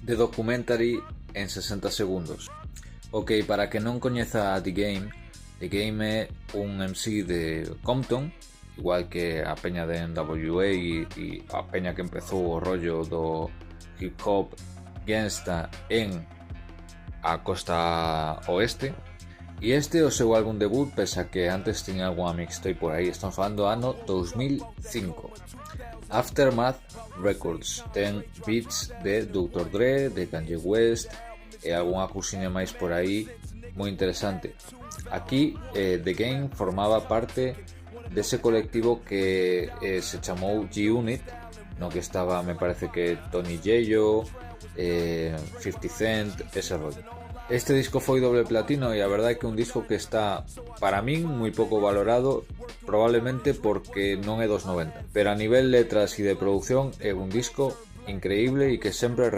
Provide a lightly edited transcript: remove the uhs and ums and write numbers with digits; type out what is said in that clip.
The Documentary en 60 segundos. Ok, para que non coñeza a The Game é un MC de Compton, igual que a peña de NWA e a peña que empezou o rollo do hip hop gangsta en a costa oeste. E este é o seu álbum debut, pese a que antes tiña algunha mixtape por aí. Estamos falando do ano 2005. Aftermath Records ten beats de Dr. Dre, de Kanye West e algunha cousiña máis por aí moi interesante. Aquí The Game formaba parte dese colectivo que se chamou G-Unit, no que estaba, me parece que Tony Yayo, 50 Cent, ese rollo. Este disco foi doble platino e a verdade é que é un disco que está, para min, moi pouco valorado, probablemente porque non é dos 90, pero a nivel letras e de producción é un disco increíble e que sempre